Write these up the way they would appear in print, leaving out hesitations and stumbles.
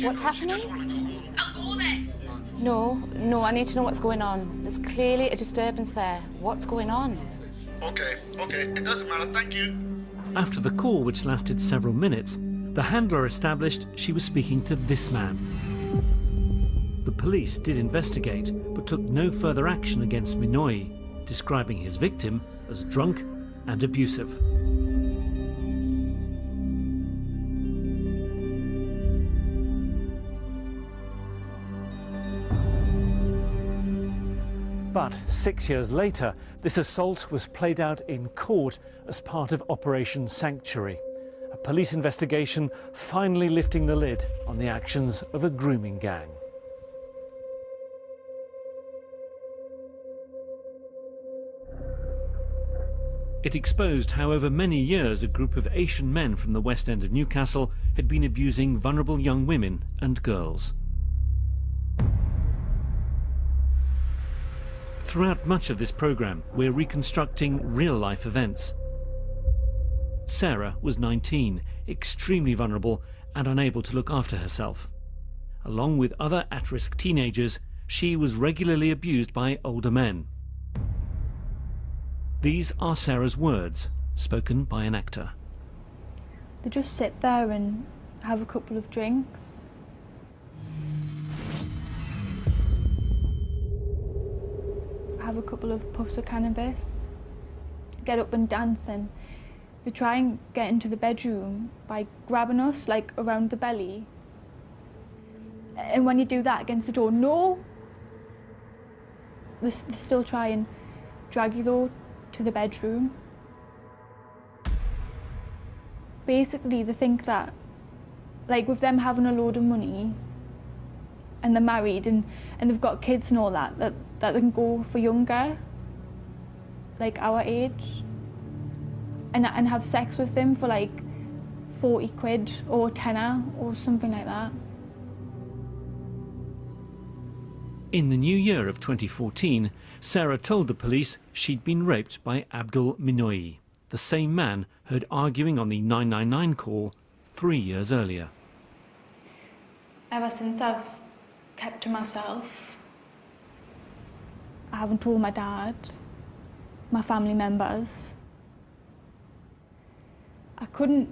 What's happening? I'll go then. No, I need to know what's going on. There's clearly a disturbance there. What's going on? Okay, it doesn't matter, thank you. After the call, which lasted several minutes, the handler established she was speaking to this man. The police did investigate, but took no further action against Minoy, describing his victim as drunk and abusive. But 6 years later, this assault was played out in court as part of Operation Sanctuary, a police investigation finally lifting the lid on the actions of a grooming gang. It exposed how over many years a group of Asian men from the West End of Newcastle had been abusing vulnerable young women and girls. Throughout much of this programme, we're reconstructing real-life events. Sarah was 19, extremely vulnerable and unable to look after herself. Along with other at-risk teenagers, she was regularly abused by older men. These are Sarah's words, spoken by an actor. They just sit there and have a couple of drinks. Have a couple of puffs of cannabis, get up and dance, and they try and get into the bedroom by grabbing us like around the belly. And when you do that against the door, no! They still try and drag you though to the bedroom. Basically, they think that, like with them having a load of money and they're married and they've got kids and all that they can go for younger, like our age, and have sex with them for like 40 quid or tenner or something like that. In the new year of 2014, Sarah told the police she'd been raped by Abdul Minoy, the same man heard arguing on the 999 call 3 years earlier. Ever since, I've kept to myself. I haven't told my dad, my family members. I couldn't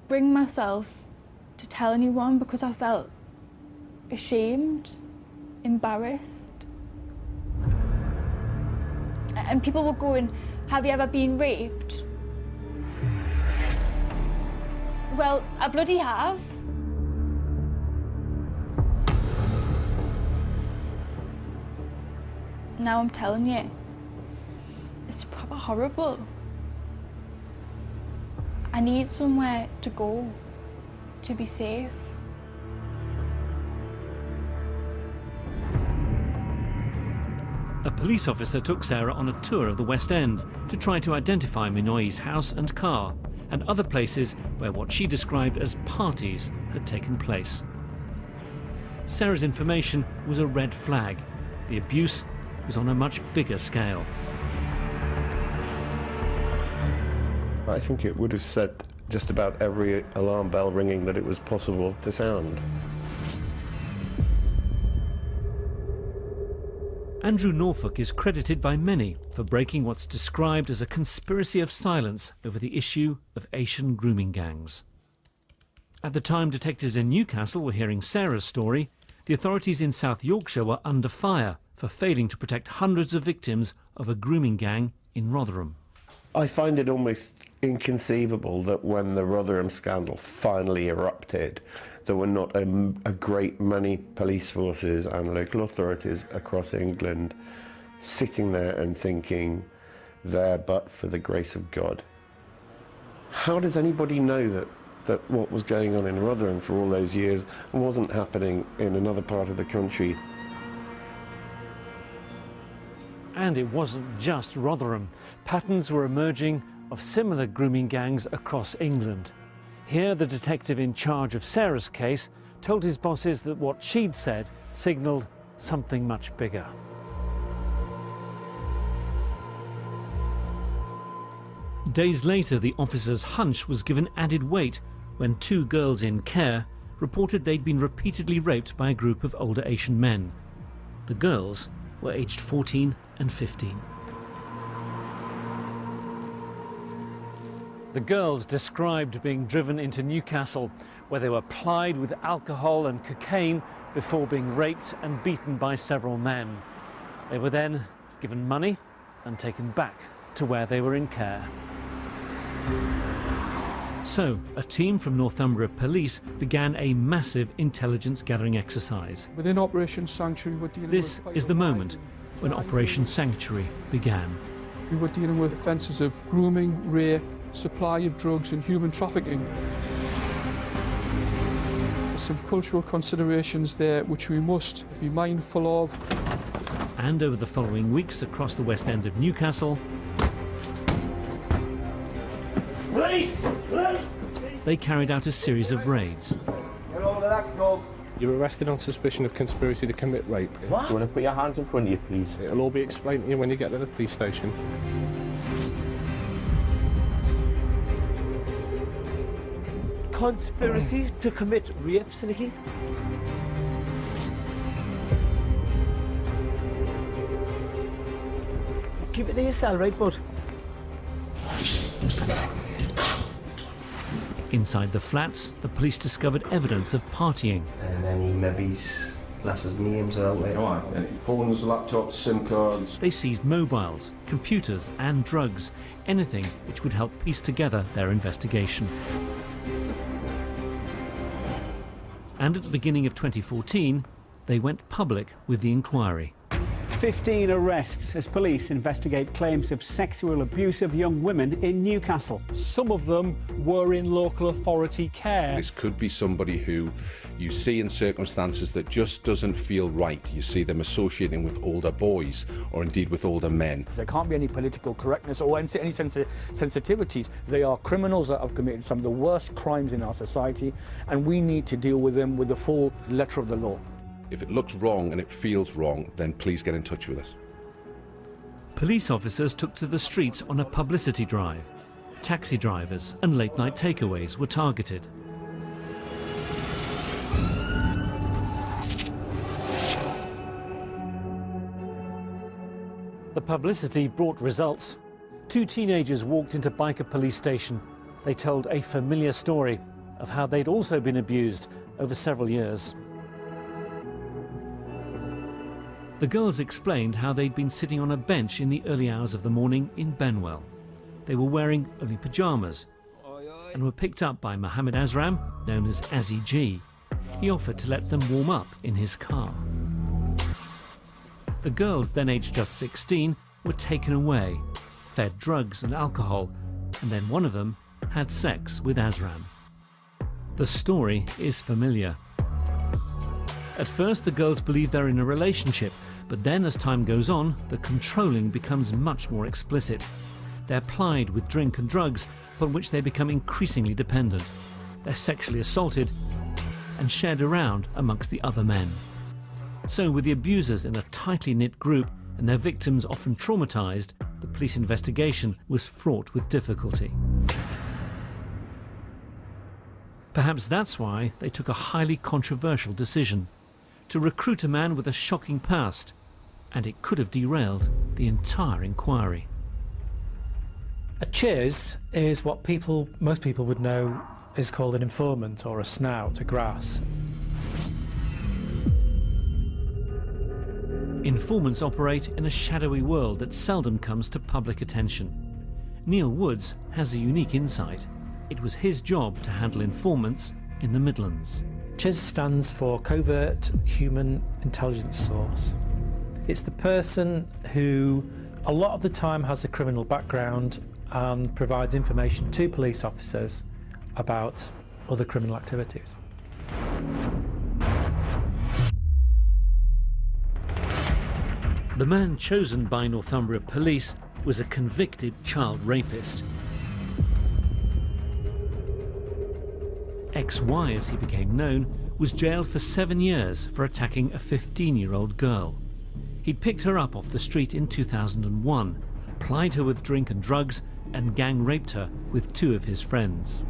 bring myself to tell anyone because I felt ashamed, embarrassed. And people were going, "Have you ever been raped?" Well, I bloody have. Now I'm telling you, it's proper horrible. I need somewhere to go, to be safe. A police officer took Sarah on a tour of the West End to try to identify Minoy's house and car and other places where what she described as parties had taken place. Sarah's information was a red flag. The abuse was on a much bigger scale. I think it would have set just about every alarm bell ringing that it was possible to sound. Andrew Norfolk is credited by many for breaking what's described as a conspiracy of silence over the issue of Asian grooming gangs. At the time detectives in Newcastle were hearing Sarah's story, the authorities in South Yorkshire were under fire for failing to protect hundreds of victims of a grooming gang in Rotherham. I find it almost inconceivable that when the Rotherham scandal finally erupted, there were not a great many police forces and local authorities across England sitting there and thinking, there but for the grace of God. How does anybody know that what was going on in Rotherham for all those years wasn't happening in another part of the country? And it wasn't just Rotherham. Patterns were emerging of similar grooming gangs across England. Here, the detective in charge of Sarah's case told his bosses that what she'd said signalled something much bigger. Days later, the officer's hunch was given added weight when two girls in care reported they'd been repeatedly raped by a group of older Asian men. The girls were aged 14 and 15. The girls described being driven into Newcastle, where they were plied with alcohol and cocaine before being raped and beaten by several men. They were then given money and taken back to where they were in care. So, a team from Northumbria Police began a massive intelligence gathering exercise. Within Operation Sanctuary, we're dealing This with is the moment when Operation Sanctuary began. We were dealing with offences of grooming, rape, supply of drugs and human trafficking. There's some cultural considerations there which we must be mindful of. And over the following weeks across the West End of Newcastle, police! Police! They carried out a series of raids. You're arrested on suspicion of conspiracy to commit rape. What? You want to put your hands in front of you, please? It'll all be explained to you when you get to the police station. Conspiracy to commit rape, Nicky? Keep it to yourself, right, bud? Inside the flats, the police discovered evidence of partying. And any maybe lasses' names are out there. Right, phones, laptops, SIM cards. They seized mobiles, computers and drugs, anything which would help piece together their investigation. And at the beginning of 2014, they went public with the inquiry. 15 arrests as police investigate claims of sexual abuse of young women in Newcastle. Some of them were in local authority care. This could be somebody who you see in circumstances that just doesn't feel right. You see them associating with older boys or indeed with older men. There can't be any political correctness or any sensitivities. They are criminals that have committed some of the worst crimes in our society, and we need to deal with them with the full letter of the law. If it looks wrong and it feels wrong, then please get in touch with us. Police officers took to the streets on a publicity drive. Taxi drivers and late-night takeaways were targeted. The publicity brought results. 2 teenagers walked into Byker police station. They told a familiar story of how they'd also been abused over several years. The girls explained how they'd been sitting on a bench in the early hours of the morning in Benwell. They were wearing only pyjamas and were picked up by Mohammed Azram, known as Azzy G. He offered to let them warm up in his car. The girls, then aged just 16, were taken away, fed drugs and alcohol, and then one of them had sex with Azram. The story is familiar. At first, the girls believe they're in a relationship, but then as time goes on, the controlling becomes much more explicit. They're plied with drink and drugs, upon which they become increasingly dependent. They're sexually assaulted and shared around amongst the other men. So with the abusers in a tightly knit group and their victims often traumatized, the police investigation was fraught with difficulty. Perhaps that's why they took a highly controversial decision: to recruit a man with a shocking past, and it could have derailed the entire inquiry. A chiz is what most people would know is called an informant or a snout, a grass. Informants operate in a shadowy world that seldom comes to public attention. Neil Woods has a unique insight. It was his job to handle informants in the Midlands. CHIS stands for Covert Human Intelligence Source. It's the person who a lot of the time has a criminal background and provides information to police officers about other criminal activities. The man chosen by Northumbria Police was a convicted child rapist. XY, as he became known, was jailed for 7 years for attacking a 15-year-old girl. He'd picked her up off the street in 2001, plied her with drink and drugs, and gang raped her with 2 of his friends.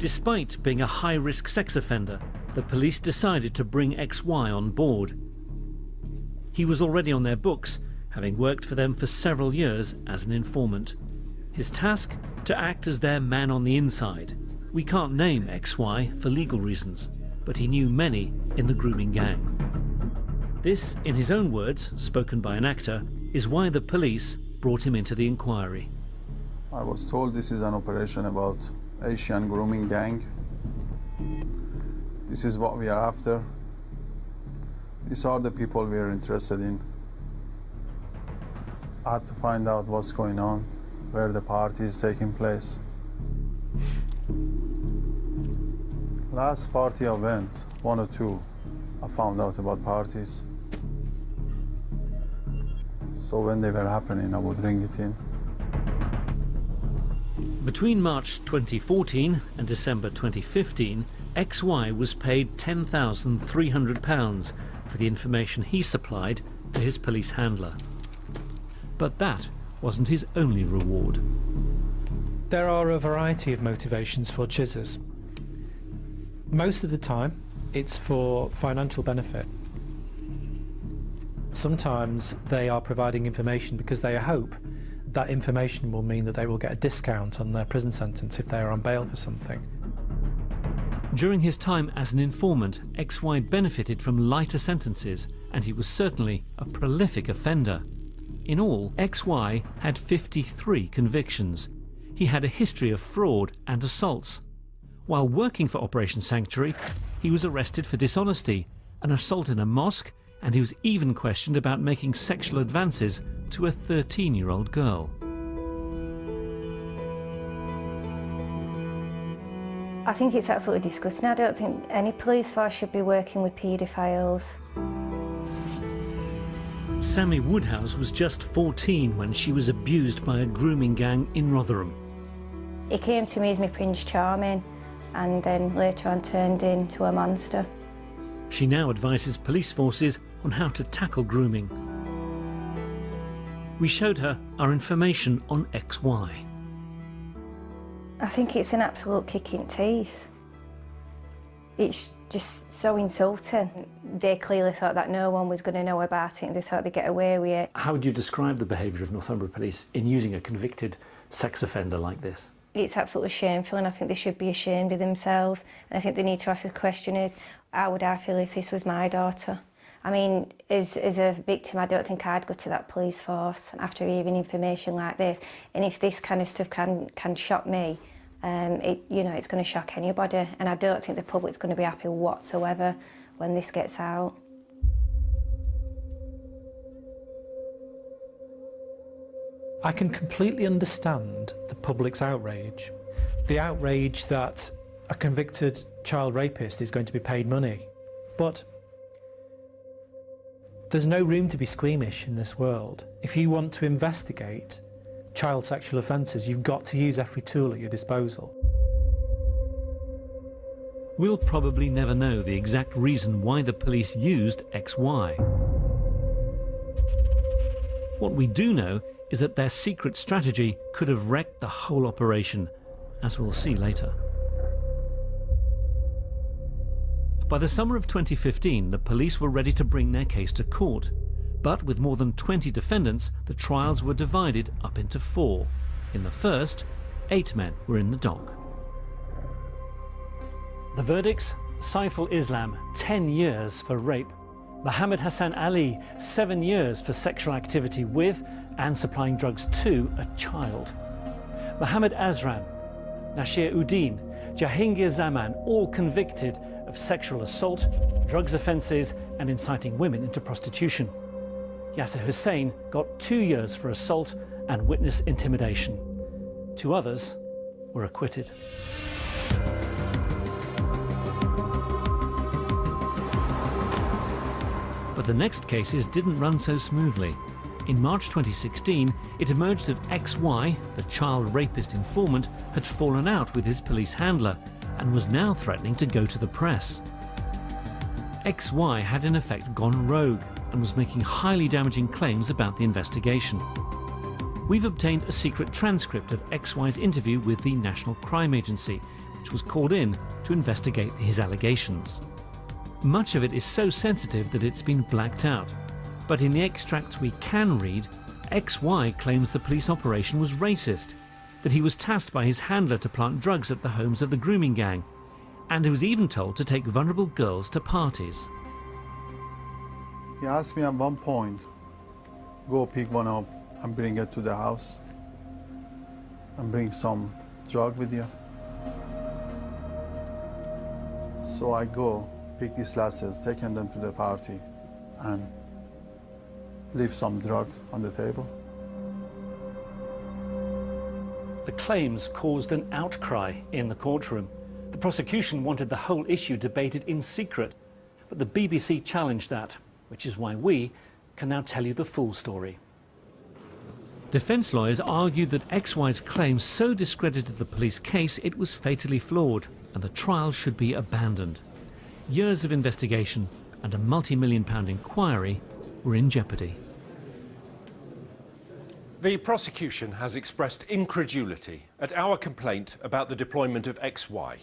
Despite being a high-risk sex offender, the police decided to bring XY on board. He was already on their books, having worked for them for several years as an informant. His task? To act as their man on the inside. We can't name XY for legal reasons, but he knew many in the grooming gang. This, in his own words, spoken by an actor, is why the police brought him into the inquiry. I was told this is an operation about Asian grooming gang. This is what we are after. These are the people we are interested in. I had to find out what's going on, where the party is taking place. Last party I went, 1 or 2, I found out about parties. So when they were happening, I would ring it in. Between March 2014 and December 2015, XY was paid £10,300 for the information he supplied to his police handler. But that wasn't his only reward. There are a variety of motivations for chizzers. Most of the time, it's for financial benefit. Sometimes they are providing information because they hope that information will mean that they will get a discount on their prison sentence if they are on bail for something. During his time as an informant, XY benefited from lighter sentences, and he was certainly a prolific offender. In all, XY had 53 convictions. He had a history of fraud and assaults. While working for Operation Sanctuary, he was arrested for dishonesty, an assault in a mosque, and he was even questioned about making sexual advances to a 13-year-old girl. I think it's absolutely disgusting. I don't think any police force should be working with paedophiles. Sammy Woodhouse was just 14 when she was abused by a grooming gang in Rotherham. He came to me as my Prince Charming, and then later on turned into a monster. She now advises police forces on how to tackle grooming. We showed her our information on XY. I think it's an absolute kick in teeth. It's just so insulting. They clearly thought that no one was going to know about it and they thought they'd get away with it. How would you describe the behaviour of Northumbria Police in using a convicted sex offender like this? It's absolutely shameful, and I think they should be ashamed of themselves. And I think they need to ask the question is, how would I feel if this was my daughter? I mean, as a victim, I don't think I'd go to that police force after hearing information like this. And if this kind of stuff can shock me, it's going to shock anybody. And I don't think the public's going to be happy whatsoever when this gets out. I can completely understand the public's outrage. The outrage that a convicted child rapist is going to be paid money. But there's no room to be squeamish in this world. If you want to investigate child sexual offences, you've got to use every tool at your disposal. We'll probably never know the exact reason why the police used XY. What we do know is that their secret strategy could have wrecked the whole operation, as we'll see later. By the summer of 2015, the police were ready to bring their case to court. But with more than 20 defendants, the trials were divided up into 4. In the first, 8 men were in the dock. The verdicts: Saiful Islam, 10 years for rape. Mohammed Hassan Ali, 7 years for sexual activity with and supplying drugs to a child. Mohammed Azran, Nashir Uddin, Jahangir Zaman, all convicted of sexual assault, drugs offences and inciting women into prostitution. Yasser Hussain got 2 years for assault and witness intimidation. 2 others were acquitted. But the next cases didn't run so smoothly. In March 2016, it emerged that XY, the child rapist informant, had fallen out with his police handler and was now threatening to go to the press. XY had in effect gone rogue and was making highly damaging claims about the investigation. We've obtained a secret transcript of XY's interview with the National Crime Agency, which was called in to investigate his allegations. Much of it is so sensitive that it's been blacked out, but in the extracts we can read, XY claims the police operation was racist, that he was tasked by his handler to plant drugs at the homes of the grooming gang, and he was even told to take vulnerable girls to parties. He asked me at one point, go pick one up and bring it to the house and bring some drug with you. So I go, pick these lasses, taking them to the party and leave some drug on the table. The claims caused an outcry in the courtroom. The prosecution wanted the whole issue debated in secret, but the BBC challenged that, which is why we can now tell you the full story. Defence lawyers argued that XY's claims so discredited the police case it was fatally flawed and the trial should be abandoned. Years of investigation and a multi-million-pound inquiry were in jeopardy. The prosecution has expressed incredulity at our complaint about the deployment of XY,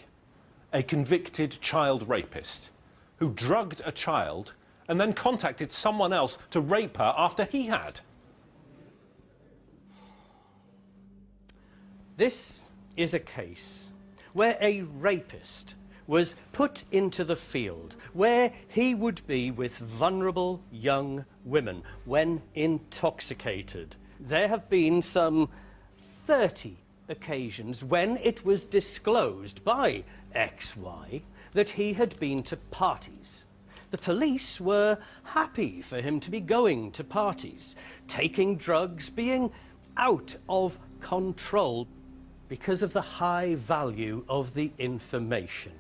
a convicted child rapist who drugged a child and then contacted someone else to rape her after he had. This is a case where a rapist was put into the field where he would be with vulnerable young women when intoxicated. There have been some 30 occasions when it was disclosed by XY that he had been to parties. The police were happy for him to be going to parties, taking drugs, being out of control because of the high value of the information.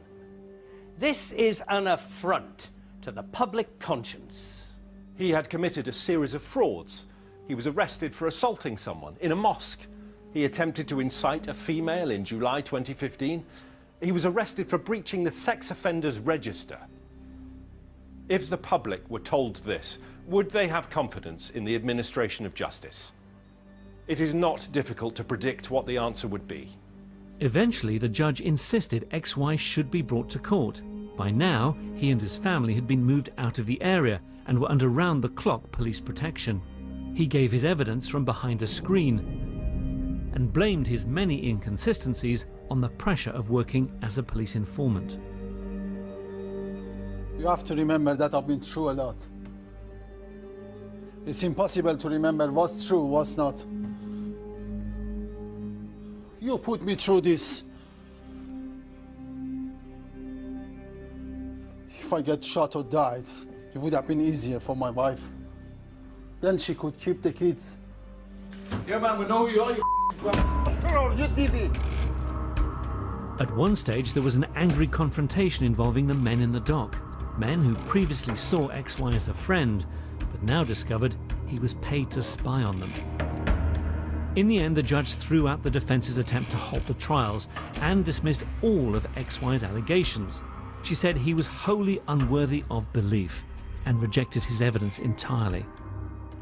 This is an affront to the public conscience. He had committed a series of frauds. He was arrested for assaulting someone in a mosque. He attempted to incite a female in July 2015. He was arrested for breaching the sex offenders register. If the public were told this, would they have confidence in the administration of justice? It is not difficult to predict what the answer would be. Eventually, the judge insisted XY should be brought to court. By now, he and his family had been moved out of the area and were under round-the-clock police protection. He gave his evidence from behind a screen and blamed his many inconsistencies on the pressure of working as a police informant. You have to remember that I've been through a lot. It's impossible to remember what's true, what's not. You put me through this. If I get shot or died, it would have been easier for my wife. Then she could keep the kids. Yeah, man, we know who you are, you TV. At one stage, there was an angry confrontation involving the men in the dock. Men who previously saw XY as a friend, but now discovered he was paid to spy on them. In the end, the judge threw out the defence's attempt to halt the trials and dismissed all of XY's allegations. She said he was wholly unworthy of belief and rejected his evidence entirely.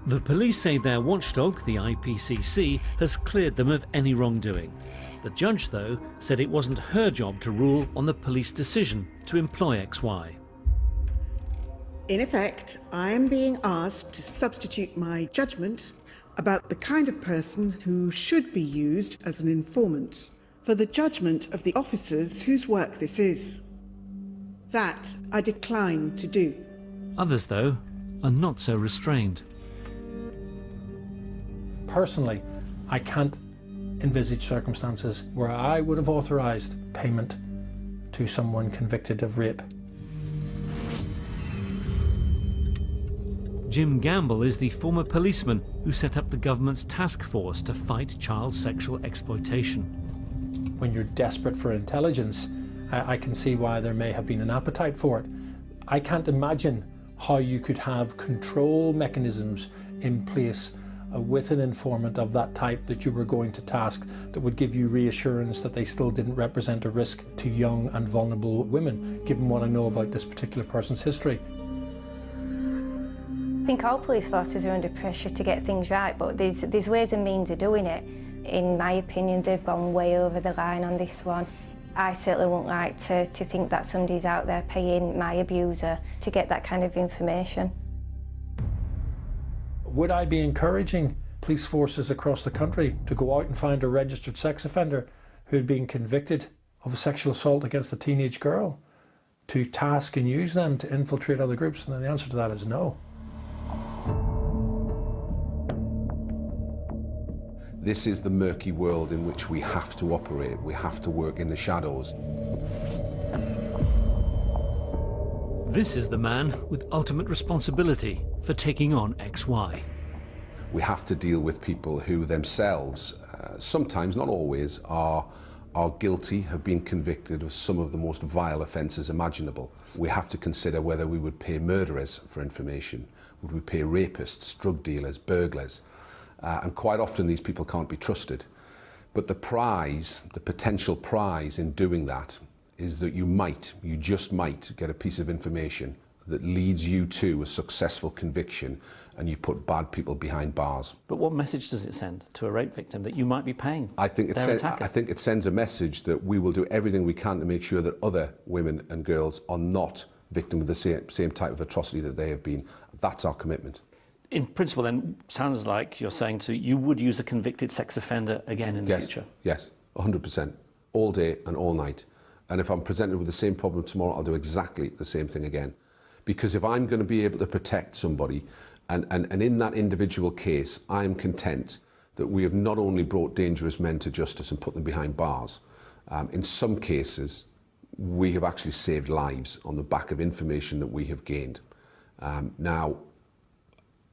The police say their watchdog, the IPCC, has cleared them of any wrongdoing. The judge, though, said it wasn't her job to rule on the police decision to employ XY. In effect, I am being asked to substitute my judgment about the kind of person who should be used as an informant for the judgment of the officers whose work this is. That I decline to do. Others, though, are not so restrained. Personally, I can't envisage circumstances where I would have authorised payment to someone convicted of rape. Jim Gamble is the former policeman who set up the government's task force to fight child sexual exploitation. When you're desperate for intelligence, I can see why there may have been an appetite for it. I can't imagine how you could have control mechanisms in place with an informant of that type that you were going to task that would give you reassurance that they still didn't represent a risk to young and vulnerable women, given what I know about this particular person's history. I think all police forces are under pressure to get things right, but there's ways and means of doing it. In my opinion, they've gone way over the line on this one. I certainly wouldn't like to think that somebody's out there paying my abuser to get that kind of information. Would I be encouraging police forces across the country to go out and find a registered sex offender who had been convicted of a sexual assault against a teenage girl, to task and use them to infiltrate other groups? And the answer to that is no. This is the murky world in which we have to operate. We have to work in the shadows. This is the man with ultimate responsibility for taking on XY. We have to deal with people who themselves, sometimes, not always, are guilty, have been convicted of some of the most vile offences imaginable. We have to consider whether we would pay murderers for information. Would we pay rapists, drug dealers, burglars? And quite often these people can't be trusted. But the prize, the potential prize in doing that, is that you just might get a piece of information that leads you to a successful conviction, and you put bad people behind bars. But what message does it send to a rape victim that you might be paying I think it sends a message that we will do everything we can to make sure that other women and girls are not victim of the same type of atrocity that they have been. That's our commitment. In principle, then, sounds like you're saying you would use a convicted sex offender again in the future? Yes, 100%. All day and all night. And if I'm presented with the same problem tomorrow, I'll do exactly the same thing again. Because if I'm going to be able to protect somebody, and in that individual case, I am content that we have not only brought dangerous men to justice and put them behind bars, in some cases, we have actually saved lives on the back of information that we have gained. Now,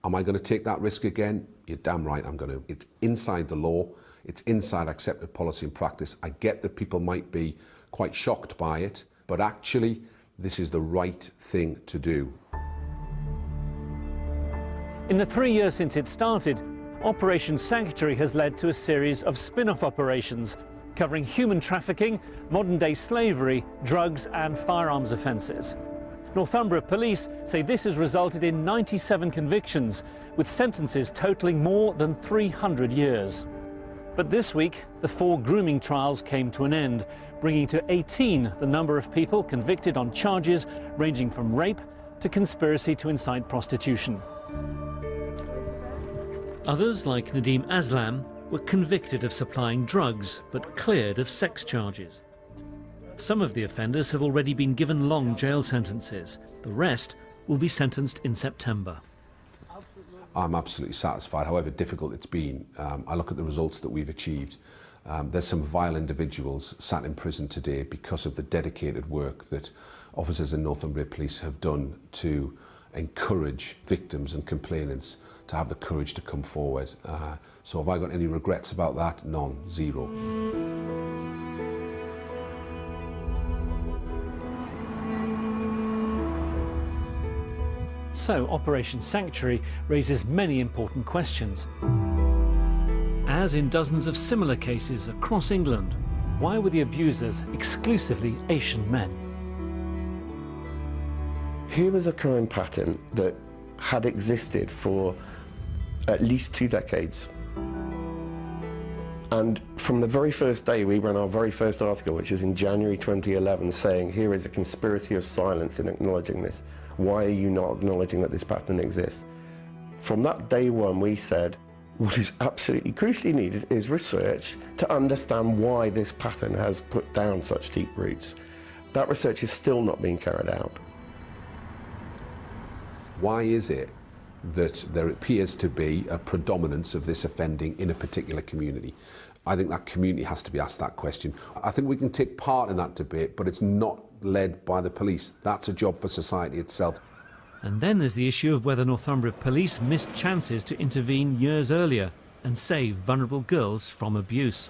am I going to take that risk again? You're damn right I'm going to. It's inside the law. It's inside accepted policy and practice. I get that people might be quite shocked by it, but actually, this is the right thing to do. In the 3 years since it started, Operation Sanctuary has led to a series of spin-off operations covering human trafficking, modern-day slavery, drugs and firearms offences. Northumbria police say this has resulted in 97 convictions, with sentences totalling more than 300 years. But this week, the 4 grooming trials came to an end, bringing to 18 the number of people convicted on charges ranging from rape to conspiracy to incite prostitution. Others, like Nadeem Aslam, were convicted of supplying drugs, but cleared of sex charges. Some of the offenders have already been given long jail sentences. The rest will be sentenced in September. I'm absolutely satisfied, however difficult it's been. I look at the results that we've achieved. There's some vile individuals sat in prison today because of the dedicated work that officers in Northumbria Police have done to encourage victims and complainants to have the courage to come forward. So have I got any regrets about that? None, zero. So Operation Sanctuary raises many important questions. As in dozens of similar cases across England, why were the abusers exclusively Asian men? Here was a crime pattern that had existed for at least 2 decades. And from the very first day, we ran our very first article, which was in January 2011, saying, here is a conspiracy of silence in acknowledging this. Why are you not acknowledging that this pattern exists? From that day one, we said, what is absolutely crucially needed is research to understand why this pattern has put down such deep roots. That research is still not being carried out. Why is it that there appears to be a predominance of this offending in a particular community? I think that community has to be asked that question. I think we can take part in that debate, but it's not led by the police. That's a job for society itself. And then there's the issue of whether Northumbria Police missed chances to intervene years earlier and save vulnerable girls from abuse.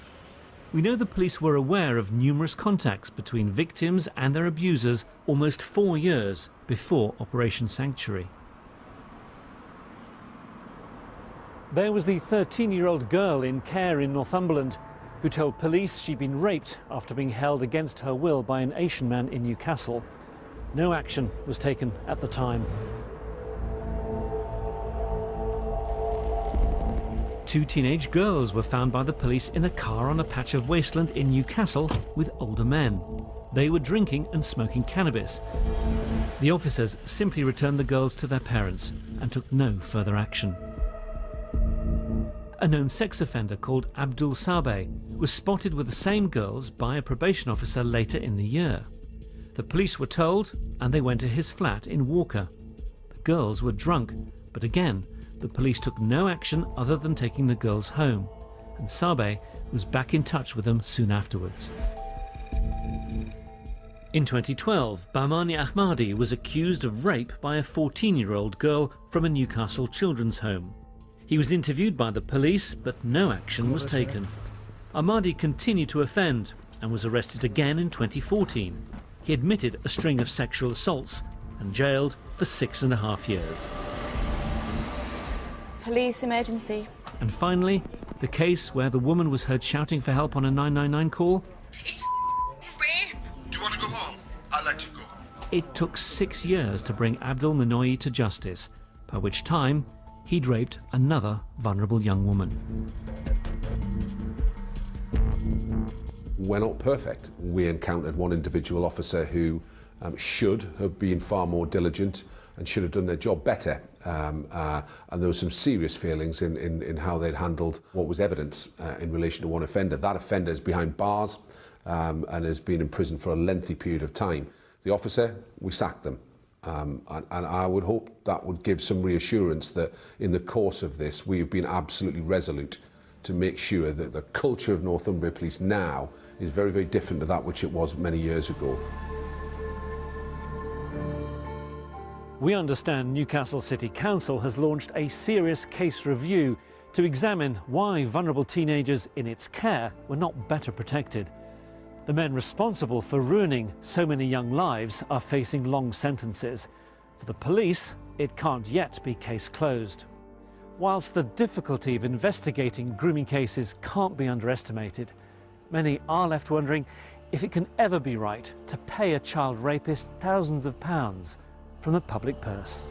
We know the police were aware of numerous contacts between victims and their abusers almost 4 years before Operation Sanctuary. There was the 13-year-old girl in care in Northumberland who told police she'd been raped after being held against her will by an Asian man in Newcastle. No action was taken at the time. 2 teenage girls were found by the police in a car on a patch of wasteland in Newcastle with older men. They were drinking and smoking cannabis. The officers simply returned the girls to their parents and took no further action. A known sex offender called Abdul Sabeh was spotted with the same girls by a probation officer later in the year. The police were told, and they went to his flat in Walker. The girls were drunk, but again, the police took no action other than taking the girls home, and Sabeh was back in touch with them soon afterwards. In 2012, Bahmani Ahmadi was accused of rape by a 14-year-old girl from a Newcastle children's home. He was interviewed by the police, but no action was taken. Ahmadi continued to offend and was arrested again in 2014. He admitted a string of sexual assaults and jailed for 6.5 years. Police emergency. And finally, the case where the woman was heard shouting for help on a 999 call. It's rape! Do you want to go home? I'll let you go home. It took 6 years to bring Abdul Manoyi to justice, by which time he'd raped another vulnerable young woman. We're not perfect. We encountered one individual officer who should have been far more diligent and should have done their job better. And there were some serious failings in how they'd handled what was evidence in relation to one offender. That offender is behind bars and has been in prison for a lengthy period of time. The officer, we sacked them. And I would hope that would give some reassurance that in the course of this, we've been absolutely resolute to make sure that the culture of Northumbria Police now is very, very different to that which it was many years ago. We understand Newcastle City Council has launched a serious case review to examine why vulnerable teenagers in its care were not better protected. The men responsible for ruining so many young lives are facing long sentences. For the police, it can't yet be case closed. Whilst the difficulty of investigating grooming cases can't be underestimated, many are left wondering if it can ever be right to pay a child rapist thousands of pounds from the public purse.